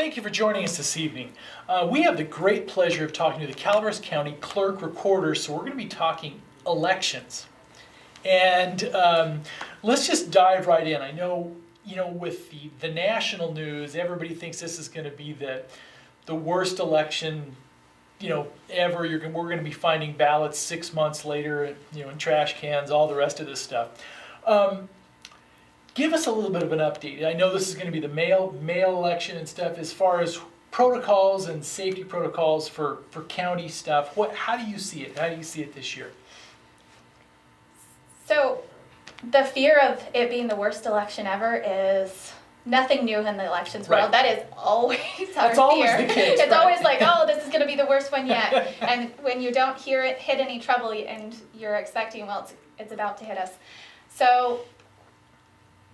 Thank you for joining us this evening. We have the great pleasure of talking to the Calaveras County Clerk Recorder, so we're going to be talking elections. And let's just dive right in. I know, with the national news, everybody thinks this is going to be the worst election, ever. We're going to be finding ballots 6 months later, in trash cans, all the rest of this stuff. Give us a little bit of an update. I know this is going to be the mail election and stuff. As far as protocols and safety protocols for county stuff, how do you see it? How do you see it this year? So the fear of it being the worst election ever is nothing new in the elections world. That is always our fear. Always the case. It's always like, oh, this is going to be the worst one yet. And when you don't hear it hit any trouble and you're expecting, well, it's about to hit us. So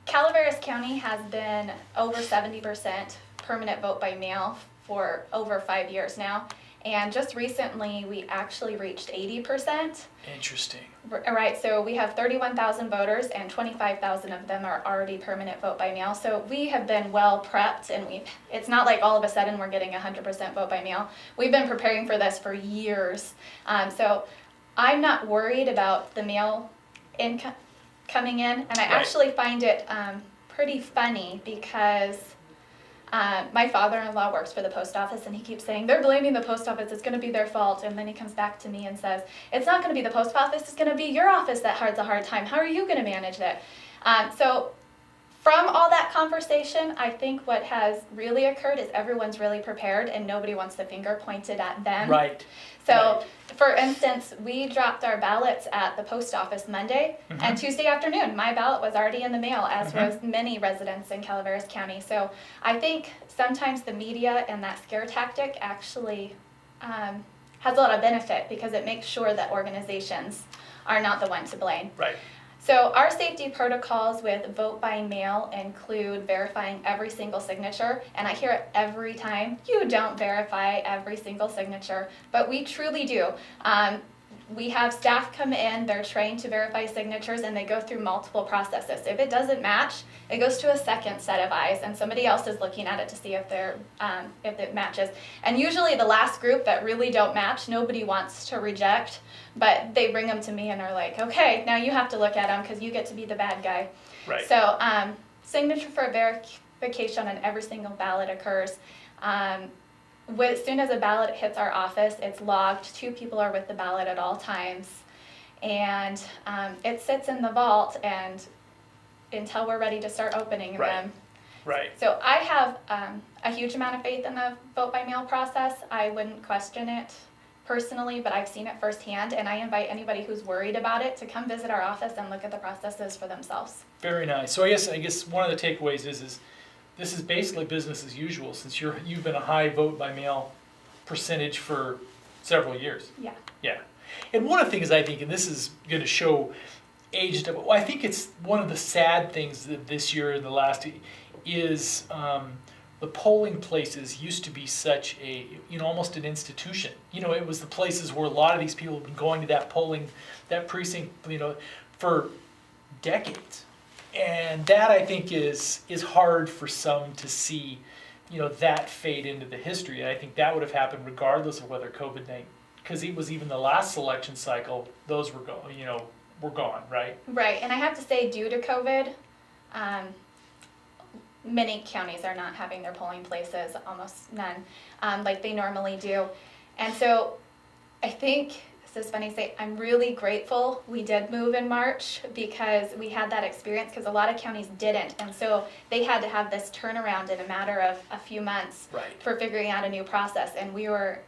Calaveras County has been over 70% permanent vote by mail for over 5 years now. And just recently, we actually reached 80%. Interesting. Right, so we have 31,000 voters and 25,000 of them are already permanent vote by mail. So we have been well prepped, and it's not like all of a sudden we're getting 100% vote by mail. We've been preparing for this for years. So I'm not worried about the mail coming in, and I actually find it pretty funny because my father-in-law works for the post office, and he keeps saying, they're blaming the post office, it's going to be their fault, and then he comes back to me and says, it's not going to be the post office, it's going to be your office that has a hard time. How are you going to manage that? So from all that conversation, I think what has really occurred is everyone's really prepared and nobody wants the finger pointed at them. Right. So, for instance, we dropped our ballots at the post office Monday, and Tuesday afternoon, my ballot was already in the mail, as was many residents in Calaveras County. So I think sometimes the media and that scare tactic actually has a lot of benefit because it makes sure that organizations are not the one to blame. Right. So our safety protocols with vote by mail include verifying every single signature, and I hear it every time, you don't verify every single signature, but we truly do. We have staff come in, they're trained to verify signatures, and they go through multiple processes. If it doesn't match, it goes to a second set of eyes, and somebody else is looking at it to see if it matches. And usually the last group that really don't match, nobody wants to reject, but they bring them to me and are like, okay, now you have to look at them because you get to be the bad guy. Right. So signature for verification on every single ballot occurs. As soon as a ballot hits our office, it's logged. 2 people are with the ballot at all times, and it sits in the vault and until we're ready to start opening them. Right. So I have a huge amount of faith in the vote by mail process. I wouldn't question it personally, but I've seen it firsthand, and I invite anybody who's worried about it to come visit our office and look at the processes for themselves. Very nice. So I guess one of the takeaways is this is basically business as usual since you've been a high vote by mail percentage for several years. Yeah. Yeah. And one of the things I think, and this is going to show age, I think it's one of the sad things that this year and the last is the polling places used to be such a, almost an institution. It was the places where a lot of these people have been going to that precinct, for decades. And that, I think, is hard for some to see, that fade into the history. And I think that would have happened regardless of whether COVID-19, because it was even the last election cycle, those were gone, right? Right, and I have to say, due to COVID, many counties are not having their polling places, almost none, like they normally do. And so I think, this is funny to say, I'm really grateful we did move in March because we had that experience because a lot of counties didn't. And so they had to have this turnaround in a matter of a few months for figuring out a new process. And we were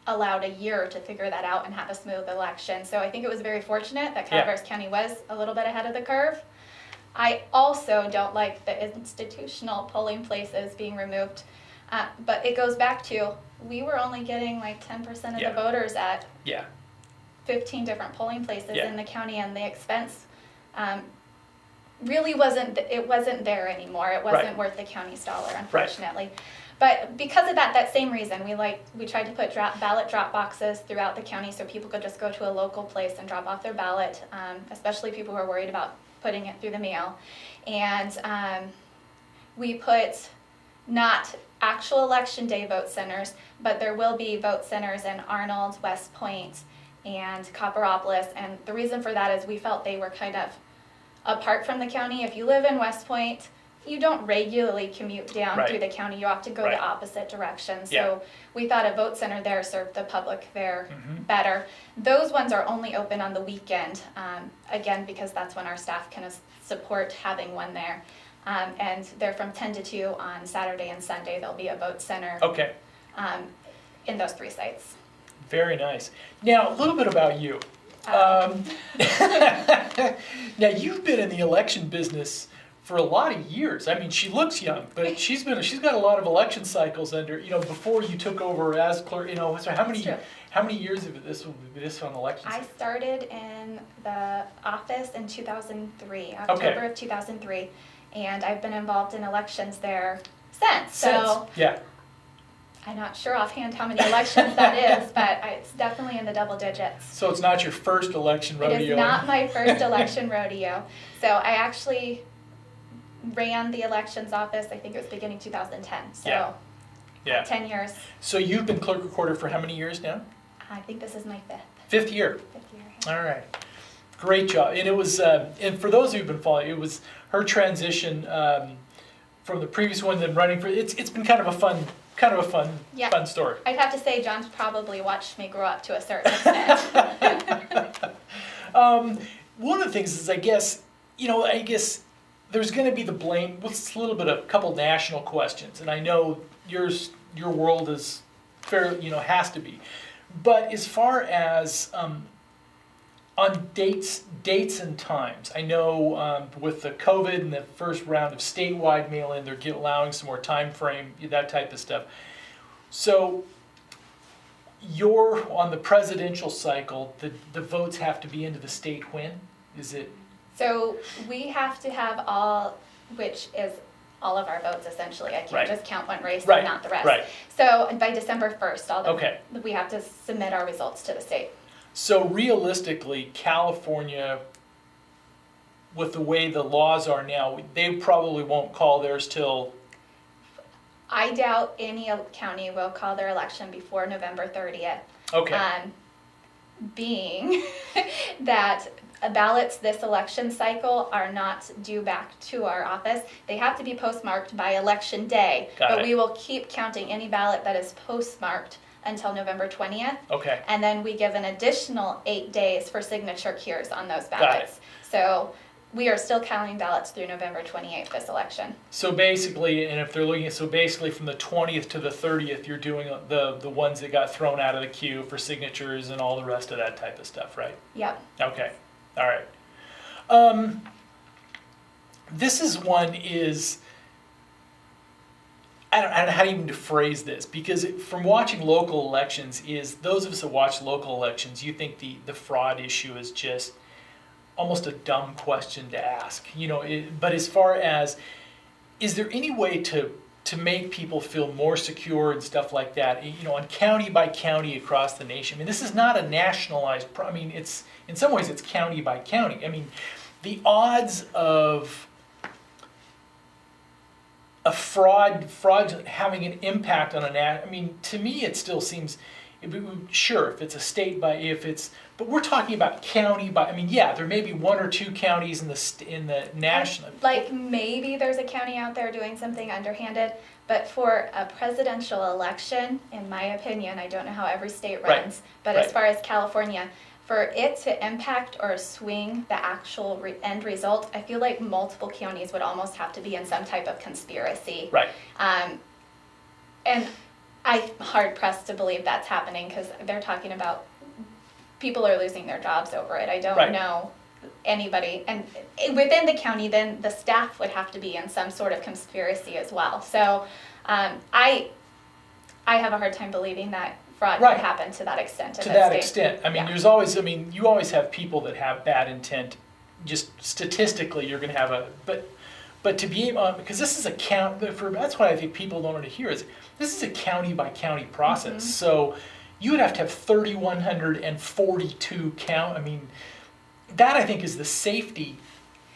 allowed a year to figure that out and have a smooth election. So I think it was very fortunate that Calaveras County was a little bit ahead of the curve. I also don't like the institutional polling places being removed, but it goes back to we were only getting like 10% of the voters at 15 different polling places in the county, and the expense really wasn't there anymore. It wasn't worth the county's dollar, unfortunately. But because of that same reason, we tried to put ballot drop boxes throughout the county so people could just go to a local place and drop off their ballot, especially people who are worried about putting it through the mail. And we put not actual election day vote centers, but there will be vote centers in Arnold, West Point, and Copperopolis. And the reason for that is we felt they were kind of apart from the county. If you live in West Point, you don't regularly commute down Right. through the county. You have to go Right. the opposite direction. So Yeah. we thought a vote center there served the public there Mhm. better. Those ones are only open on the weekend, again, because that's when our staff can support having one there. And they're from 10 to 2 on Saturday and Sunday. There'll be a vote center Okay, in those 3 sites. very nice. Now, a little bit about you. Um, Now, you've been in the election business for a lot of years. I mean, she looks young, but she's got a lot of election cycles under, before you took over as clerk, so That's true. how many years of this on election I cycle? started in the office in 2003, October of 2003, and I've been involved in elections there since. So Yeah, I'm not sure offhand how many elections that is, but it's definitely in the double digits. so it's not your first election rodeo? It is not my first election rodeo. So I actually ran the elections office, I think it was beginning 2010. So Yeah. 10 years. So you've been clerk recorder for how many years now? I think this is my Fifth year. fifth year. All right. Great job. And it was, and for those who've been following, it was her transition from the previous one, then running for. It's been kind of a fun Yeah. fun story. I'd have to say John's probably watched me grow up to a certain extent. One of the things is, I guess there's going to be the blame. What's a couple national questions, and I know your world is fair, has to be. But as far as on dates and times, I know with the COVID and the first round of statewide mail-in, they're allowing some more time frame, that type of stuff. So you're on the presidential cycle. The votes have to be into the state when? Is it? So we have to have all, which is all of our votes essentially. I can't Right. just count one race Right. and not the rest. Right. So by December 1st, Okay. we have to submit our results to the state. So realistically, California, with the way the laws are now, they probably won't call theirs till. I doubt any county will call their election before November 30th. Okay. Being that ballots this election cycle are not due back to our office. They have to be postmarked by election day, Got but it. we will keep counting any ballot that is postmarked until November 20th. Okay. And then we give an additional 8 days for signature cures on those it. ballots. So we are still counting ballots through November 28th this election. So basically, and if they're looking at, so basically from the 20th to the 30th, you're doing the ones that got thrown out of the queue for signatures and all the rest of that type of stuff, right? Yep. Okay. All right. This is I don't know how to even to phrase this, because from watching local elections, is those of us that watch local elections, you think the fraud issue is just almost a dumb question to ask, but as far as, is there any way to make people feel more secure and stuff like that, on county by county across the nation? I mean, this is not a nationalized, it's, in some ways it's county by county. I mean, the odds of a fraud having an impact on to me it still seems, sure, if it's a state but we're talking about county by, yeah, there may be 1 or 2 counties in the national. Like maybe there's a county out there doing something underhanded, but for a presidential election, in my opinion, I don't know how every state Right. runs, but Right. as far as California, for it to impact or swing the actual end result, I feel like multiple counties would almost have to be in some type of conspiracy. Right. And I'm hard pressed to believe that's happening because they're talking about people are losing their jobs over it. I don't Right. know anybody. And within the county, then the staff would have to be in some sort of conspiracy as well. So I have a hard time believing that fraud Right. could happen to that extent. To that extent. Yeah. There's always, you always have people that have bad intent. Just statistically, you're going to have but to be able, because this is that's what I think people don't want to hear is, this is a county by county process. Mm-hmm. So you would have to have 3,142 count. That I think is the safety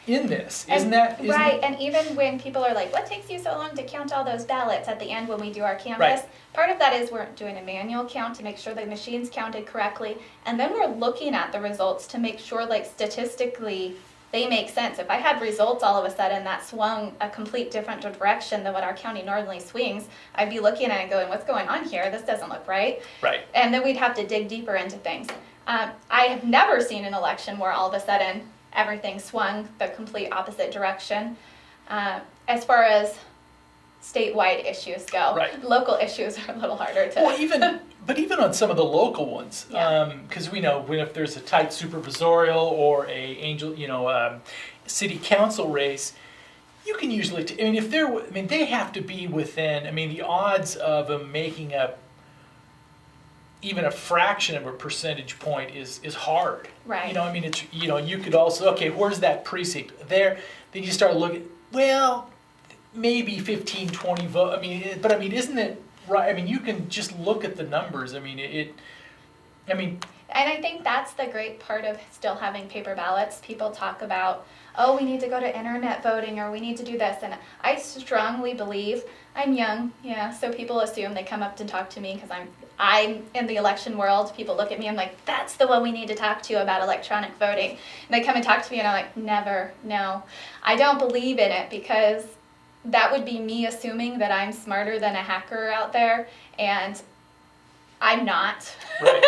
in this, And- isn't that? right, and even when people are like, what takes you so long to count all those ballots at the end when we do our canvas? Right. Part of that is we're doing a manual count to make sure the machine's counted correctly, and then we're looking at the results to make sure, like, statistically they make sense. If I had results all of a sudden that swung a complete different direction than what our county normally swings, I'd be looking at it going, what's going on here? This doesn't look right. Right. And then we'd have to dig deeper into things. I have never seen an election where all of a sudden everything swung the complete opposite direction. As far as statewide issues go, Right. local issues are a little harder to. Well, even on some of the local ones, Yeah. because we know if there's a tight supervisorial or city council race, you can usually. They have to be within. I mean, the odds of them making up even a fraction of a percentage point is hard. Right. It's you could also, okay, where's that precinct there? Then you start looking. Well, maybe 15, 20 vote. Isn't it right? You can just look at the numbers. And I think that's the great part of still having paper ballots. People talk about, oh, we need to go to internet voting, or we need to do this. And I strongly believe, I'm young, yeah, so people assume, they come up to talk to me because I'm in the election world. People look at me, I'm like, that's the one we need to talk to about electronic voting. And they come and talk to me and I'm like, never, no. I don't believe in it, because that would be me assuming that I'm smarter than a hacker out there, and I'm not. Right.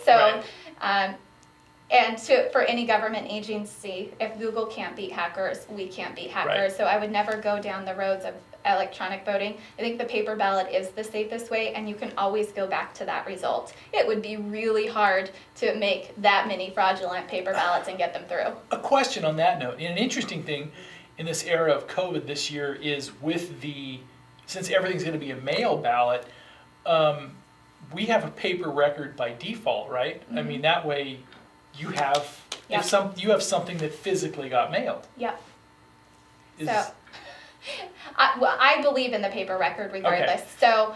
So, Right. for any government agency, if Google can't beat hackers, we can't beat hackers. Right. So I would never go down the roads of electronic voting. I think the paper ballot is the safest way, and you can always go back to that result. It would be really hard to make that many fraudulent paper ballots and get them through. A question on that note, and an interesting thing in this era of COVID this year is since everything's going to be a mail ballot, we have a paper record by default, right? Mm-hmm. That way you have Yep. you have something that physically got mailed. Yep. Is- So, I believe in the paper record regardless. Okay. So,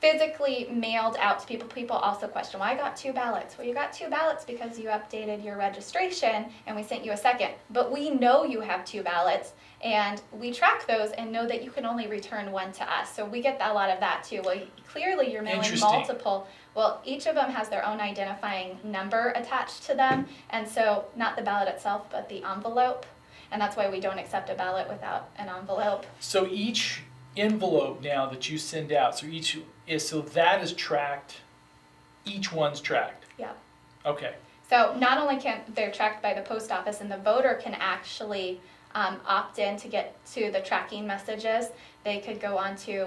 physically mailed out to people. People also question, well, I got 2 ballots. Well, you got 2 ballots because you updated your registration and we sent you a second. But we know you have 2 ballots, and we track those and know that you can only return 1 to us. So we get a lot of that too. Well, clearly you're mailing Interesting. multiple. Well, each of them has their own identifying number attached to them. And so not the ballot itself, but the envelope. And that's why we don't accept a ballot without an envelope. So each envelope now that you send out, so that is tracked. Each one's tracked. Yeah. Okay. So not only can they're tracked by the post office, and the voter can actually opt in to get to the tracking messages. They could go on to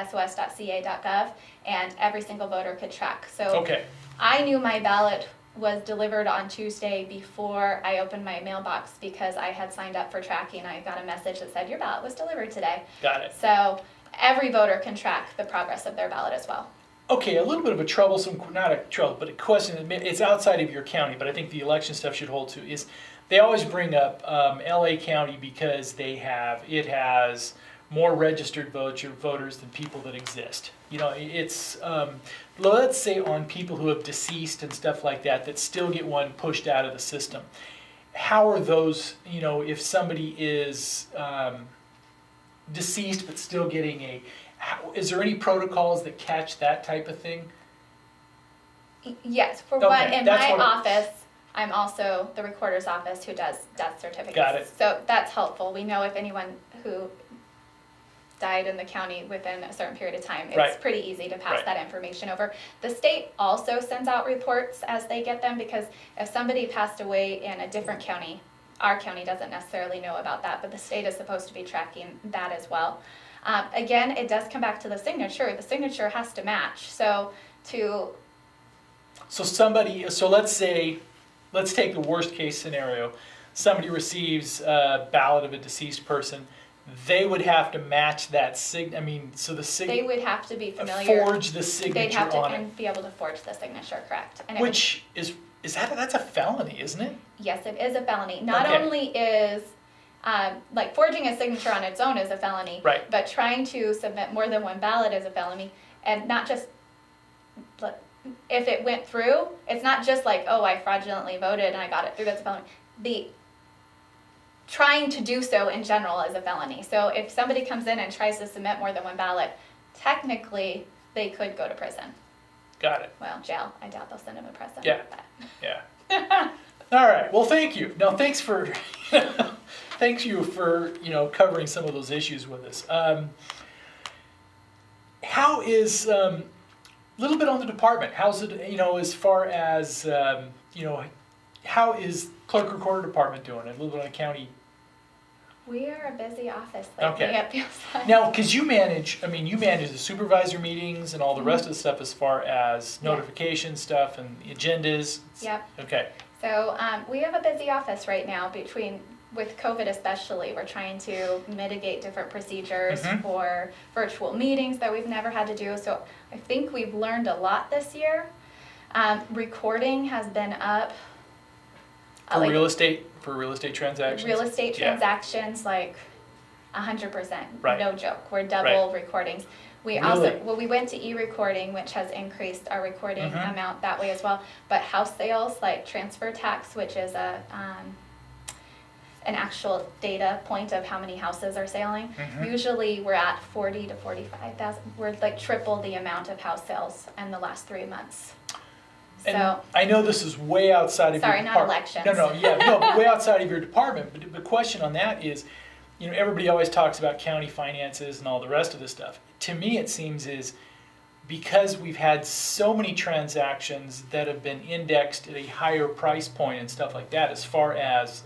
where'smyballot.sos.ca.gov, and every single voter could track. So Okay. I knew my ballot was delivered on Tuesday before I opened my mailbox, because I had signed up for tracking. I got a message that said your ballot was delivered today. Got it. So every voter can track the progress of their ballot as well. Okay, a little bit of a troublesome, not a trouble, but a question, it's outside of your county, but I think the election stuff should hold too, is they always bring up LA County because it has more registered voters than people that exist. It's, let's say on people who have deceased and stuff like that still get one pushed out of the system. How are those, if somebody is deceased but still getting is there any protocols that catch that type of thing? Yes, for Okay, one, in that's my what- office, I'm also the recorder's office who does death certificates. Got it. So that's helpful. We know if anyone who died in the county within a certain period of time. It's Right. pretty easy to pass Right. that information over. The state also sends out reports as they get them, because if somebody passed away in a different county, our county doesn't necessarily know about that, but the state is supposed to be tracking that as well. Again, it does come back to the signature. The signature has to match. So let's take the worst case scenario. Somebody receives a ballot of a deceased person. They would have to match that they would have to be familiar. forge the They'd signature have to on it. and be able to forge the signature, correct? And it would- Which that's a felony, isn't it? yes, it is a felony. Not Okay. only is forging a signature on its own is a felony, Right. but trying to submit more than one ballot is a felony. And not just, if it went through, it's not just like, oh, I fraudulently voted and I got it through, that's a felony. trying to do so in general is a felony. So if somebody comes in and tries to submit more than one ballot, technically they could go to prison. Got it. Well, jail. I doubt they'll send them to prison. Yeah. But. Yeah. All right. Well, thank you. No, thanks for thanks you for covering some of those issues with us. How is a little bit on the department? How's it as far as how is Clerk Recorder Department doing? A little bit on the county. We are a busy office lately, Okay. it feels like. Now, because you manage the supervisor meetings and all the rest of the stuff as far as notification stuff and the agendas. Yep. Okay. So we have a busy office right now with COVID especially. We're trying to mitigate different procedures for virtual meetings that we've never had to do. So I think we've learned a lot this year. Recording has been up. For real estate transactions? Real estate transactions, like 100%, Right. no joke. We're double recordings. We Really? we went to e-recording, which has increased our recording amount that way as well. But house sales, like transfer tax, which is an actual data point of how many houses are selling. Usually we're at 40 to 45,000. We're like triple the amount of house sales in the last 3 months. And So I know this is way outside of sorry, your not department. elections. But way outside of your department. But the question on that is, everybody always talks about county finances and all the rest of this stuff. To me, it seems is because we've had so many transactions that have been indexed at a higher price point and stuff like that, as far as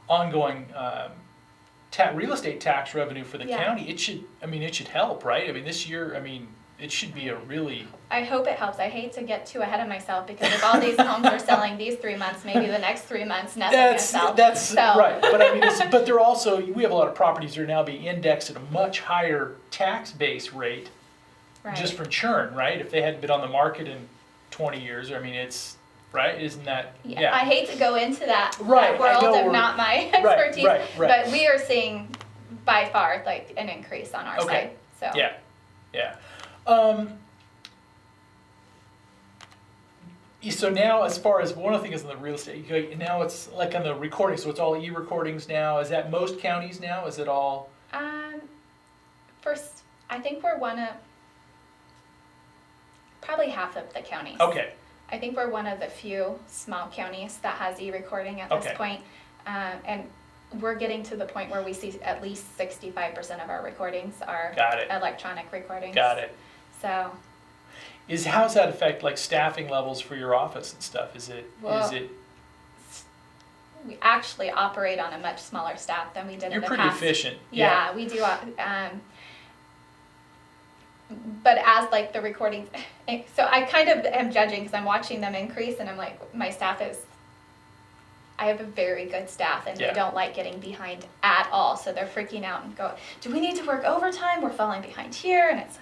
ongoing real estate tax revenue for the county, it should help, right? I mean, this year, it should be a really... I hope it helps. I hate to get too ahead of myself because if all these homes are selling these 3 months, maybe the next 3 months nothing is selling. That's right. But but they're also, we have a lot of properties that are now being indexed at a much higher tax base rate just for churn, right? If they hadn't been on the market in 20 years, it's, right? Isn't that, Yeah. I hate to go into that Right, world I know of not my expertise, right. but we are seeing by far like an increase on our side. So Yeah. So now, as far as one of the things in the real estate, now it's like on the recording, so it's all e-recordings now. Is that most counties now? Is it all? First, I think we're one of probably half of the counties. Okay. I think we're one of the few small counties that has e-recording at this point, and we're getting to the point where we see at least 65% of our recordings are electronic recordings. Got it. So. How's that affect like staffing levels for your office and stuff? Is it? We actually operate on a much smaller staff than we did in the past. You're pretty efficient. Yeah, we do. But as like the recordings, so I kind of am judging because I'm watching them increase, and I'm like, my staff is. I have a very good staff, and they don't like getting behind at all. So they're freaking out and go, "Do we need to work overtime? We're falling behind here." And it's,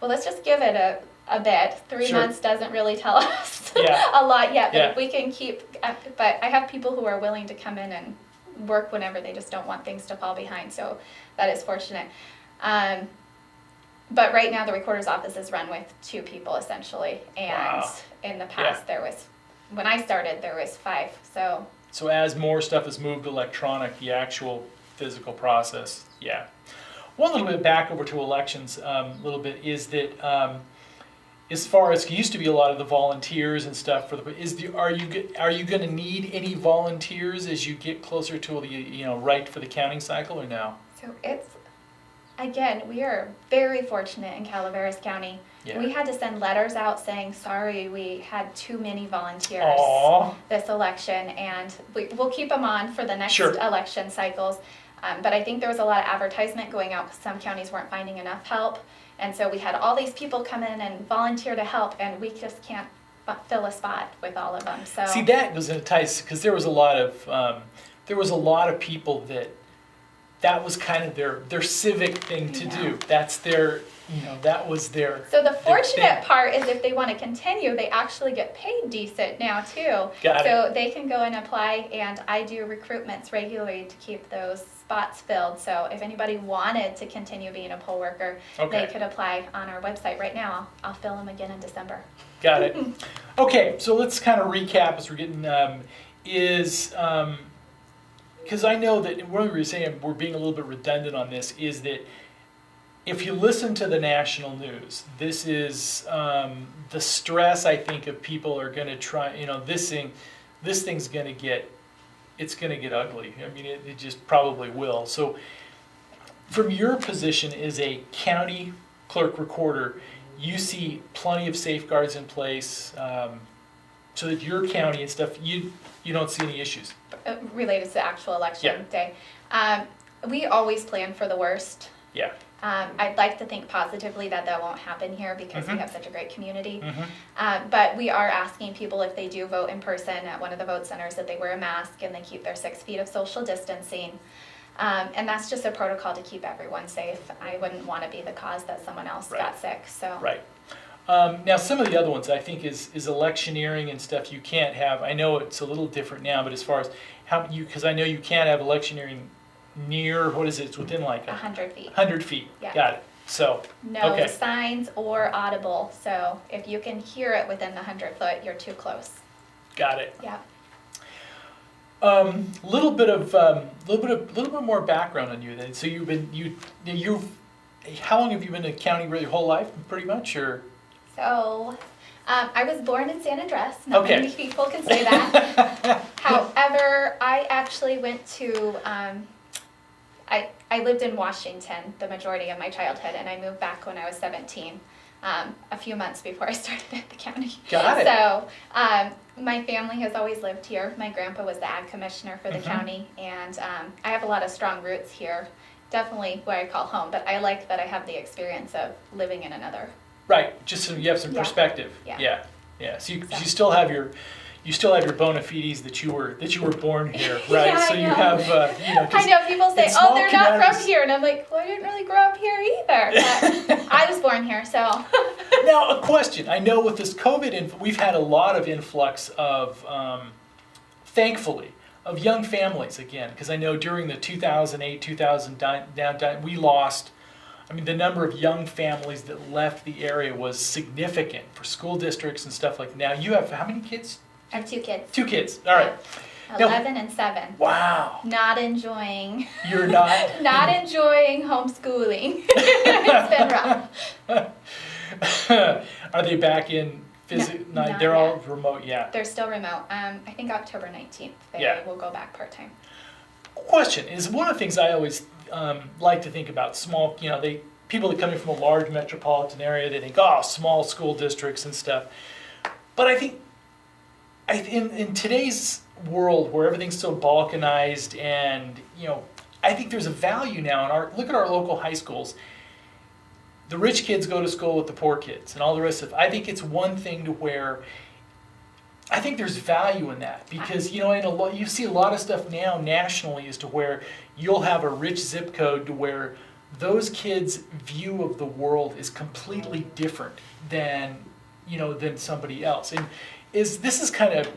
well, let's just give it a bit. 3 months doesn't really tell us a lot yet, but if we can keep, but I have people who are willing to come in and work whenever, they just don't want things to fall behind, so that is fortunate. But right now the recorder's office is run with 2 people essentially, and in the past there was, when I started, there was 5, so. So as more stuff is moved electronic, the actual physical process, One little bit back over to elections, a little bit, is that as far as used to be a lot of the volunteers and stuff for are you going to need any volunteers as you get closer to the right for the counting cycle, or no? So it's, again, we are very fortunate in Calaveras County. We had to send letters out saying, sorry, we had too many volunteers this election, and we'll keep them on for the next election cycles. But I think there was a lot of advertisement going out because some counties weren't finding enough help. And so we had all these people come in and volunteer to help, and we just can't fill a spot with all of them. So see, that was enticing because there was a lot of people that was kind of their civic thing to do. That's their, that was their. So the fortunate part is if they want to continue, they actually get paid decent now too. So they can go and apply, and I do recruitments regularly to keep those spots filled. So if anybody wanted to continue being a poll worker, they could apply on our website right now. I'll fill them again in December. Got it. Okay, so let's kind of recap as we're getting, because I know that one of the reasons saying we're being a little bit redundant on this is that if you listen to the national news, this is the stress I think of people are going to try. This thing's going to get, it's going to get ugly. I mean, it just probably will. So, from your position as a county clerk recorder, you see plenty of safeguards in place so that your county and stuff, you don't see any issues. Related to the actual election day. We always plan for the worst. Yeah. I'd like to think positively that won't happen here because we have such a great community. But we are asking people if they do vote in person at one of the vote centers that they wear a mask and they keep their 6 feet of social distancing. And that's just a protocol to keep everyone safe. I wouldn't want to be the cause that someone else got sick. So. Right. Now, some of the other ones I think is electioneering and stuff you can't have. I know it's a little different now, but as far as because I know you can't have electioneering near, what is it? It's within like 100 feet. 100 feet. Yeah. Got it. So. No signs or audible. So if you can hear it within the 100 foot, you're too close. Got it. Yeah. Little bit more background on you then. So how long have you been in county your whole life, pretty much, or? So, I was born in San Andres. Not many people can say that. However, I actually went to, I lived in Washington the majority of my childhood, and I moved back when I was 17, a few months before I started at the county. Got it. So, my family has always lived here. My grandpa was the ag commissioner for the county, and I have a lot of strong roots here. Definitely where I call home, but I like that I have the experience of living in another. Right, just so you have some perspective. Yeah. So you still have your bona fides that you were born here, right? Yeah, so I you know. have I know people say, "Oh, they're not from here," and I'm like, "Well, I didn't really grow up here either." But I was born here, so. Now, a question. I know with this COVID, we've had a lot of influx of, thankfully, of young families again, because I know during the 2008, 2009, we lost. I mean, the number of young families that left the area was significant for school districts and stuff like that. Now, you have how many kids? I have 2 kids. 2 kids. All right. 11 and 7. Wow. Not enjoying. You're not? Not enjoying homeschooling. It's been rough. Are they back in physical? No, they're all remote, yeah. They're still remote. I think October 19th they will go back part-time. Question is, one of the things I always like to think about small, people that come in from a large metropolitan area, they think, oh, small school districts and stuff. But I think in today's world where everything's so balkanized and, I think there's a value now in look at our local high schools. The rich kids go to school with the poor kids and all the rest of it. I think it's one thing to where I think there's value in that because, you see a lot of stuff now nationally as to where you'll have a rich zip code to where those kids' view of the world is completely different than somebody else. And this is kind of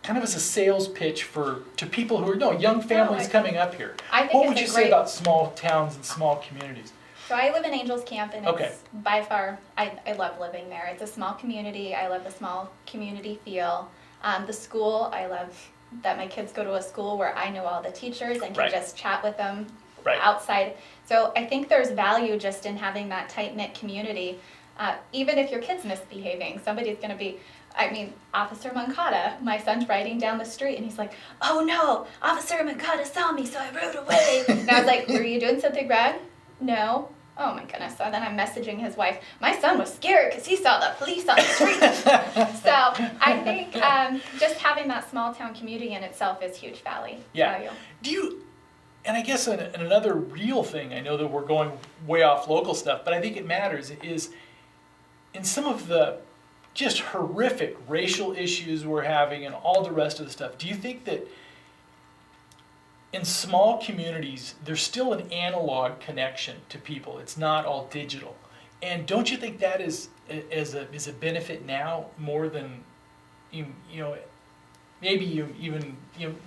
as a sales pitch to people who are young families coming up here. What would you say about small towns and small communities? So I live in Angels Camp, and it's by far, I love living there. It's a small community. I love the small community feel. The school, I love that my kids go to a school where I know all the teachers and can just chat with them outside. So I think there's value just in having that tight-knit community. Even if your kid's misbehaving, somebody's going to be, Officer Mancata, my son's riding down the street, and he's like, "Oh no, Officer Mancata saw me, so I rode away." And I was like, "Were you doing something wrong?" "No." "Oh my goodness." So then I'm messaging his wife, "My son was scared because he saw the police on the street." So I think just having that small town community in itself is huge value. And I guess another real thing, I know that we're going way off local stuff, but I think it matters, is in some of the just horrific racial issues we're having and all the rest of the stuff, do you think that in small communities, there's still an analog connection to people? It's not all digital. And don't you think that is a benefit now more than, maybe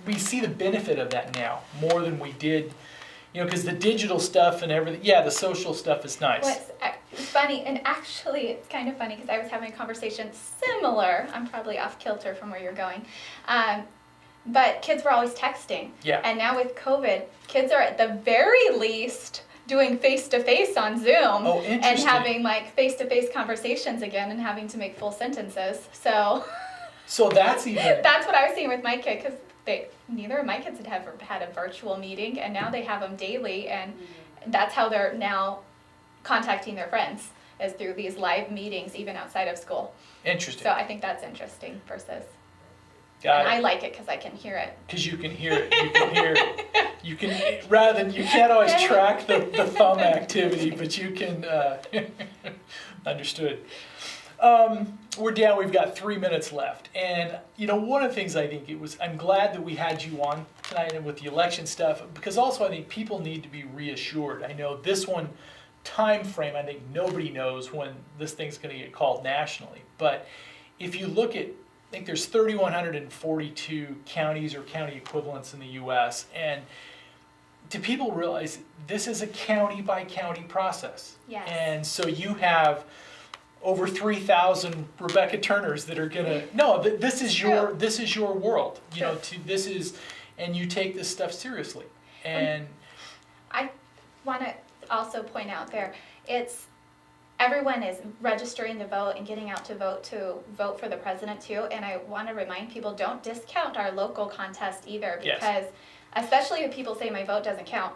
we see the benefit of that now more than we did, because the digital stuff and everything, the social stuff is nice. Well, it's funny, and actually it's kind of funny because I was having a conversation similar, I'm probably off kilter from where you're going. but kids were always texting. Yeah. And now with COVID, kids are at the very least doing face-to-face on Zoom. Oh, interesting. And having like face-to-face conversations again and having to make full sentences. So that's even... That's what I was seeing with my kid, because neither of my kids had ever had a virtual meeting, and now they have them daily, and that's how they're now contacting their friends, is through these live meetings even outside of school. Interesting. So I think that's interesting versus... Got and it. I like it because I can hear it. Because you can hear it. You can hear rather than, you can't always track the thumb activity, but you can, understood. We're down, we've got 3 minutes left. And, one of the things I think I'm glad that we had you on tonight and with the election stuff, because also I think people need to be reassured. I know this one time frame, I think nobody knows when this thing's going to get called nationally. But if you look at, I think there's 3,142 counties or county equivalents in the U.S. And do people realize this is a county by county process? Yes. And so you have over 3,000 Rebecca Turners that are gonna this is your world. And you take this stuff seriously. And I want to also point out there, everyone is registering to vote and getting out to vote for the president too. And I want to remind people, don't discount our local contest either, because especially if people say my vote doesn't count,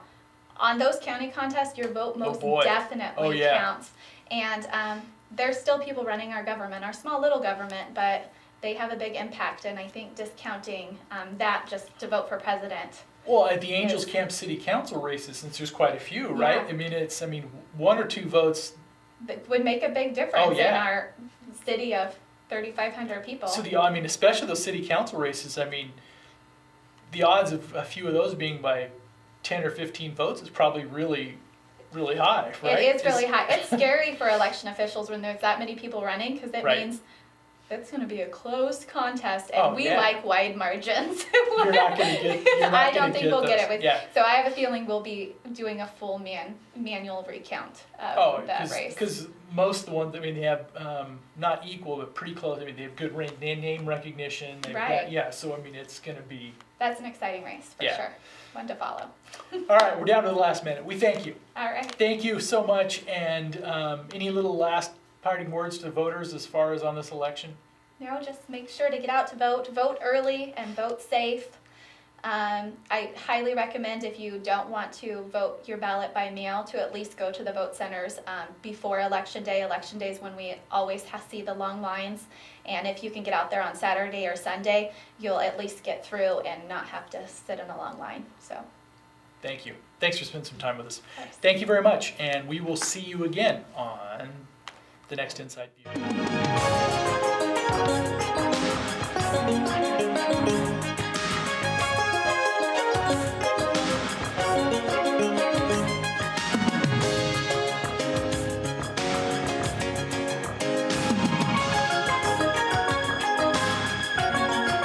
on those county contests, your vote most definitely counts. And there's still people running our government, our small little government, but they have a big impact. And I think discounting that just to vote for president. Well, at the Angels Camp City Council races, since there's quite a few, right? I mean, 1 or 2 votes that would make a big difference in our city of 3,500 people. So especially those city council races, the odds of a few of those being by 10 or 15 votes is probably really, really high, right? It is really high. It's scary for election officials when there's that many people running, because it means it's going to be a closed contest, and we like wide margins. You're not going to get. I don't think we'll get it with. So I have a feeling we'll be doing a full manual recount of that race. Because most of the ones, they have not equal, but pretty close. They have good name recognition. So it's going to be. That's an exciting race for sure. One to follow. All right, we're down to the last minute. We thank you. All right. Thank you so much. And any little last parting words to voters as far as on this election? No, just make sure to get out to vote early and vote safe. I highly recommend, if you don't want to vote your ballot by mail, to at least go to the vote centers before Election Day. Election Day is when we always see the long lines. And if you can get out there on Saturday or Sunday, you'll at least get through and not have to sit in a long line. So, thank you. Thanks for spending some time with us. Thank you very much. And we will see you again on the next Inside View.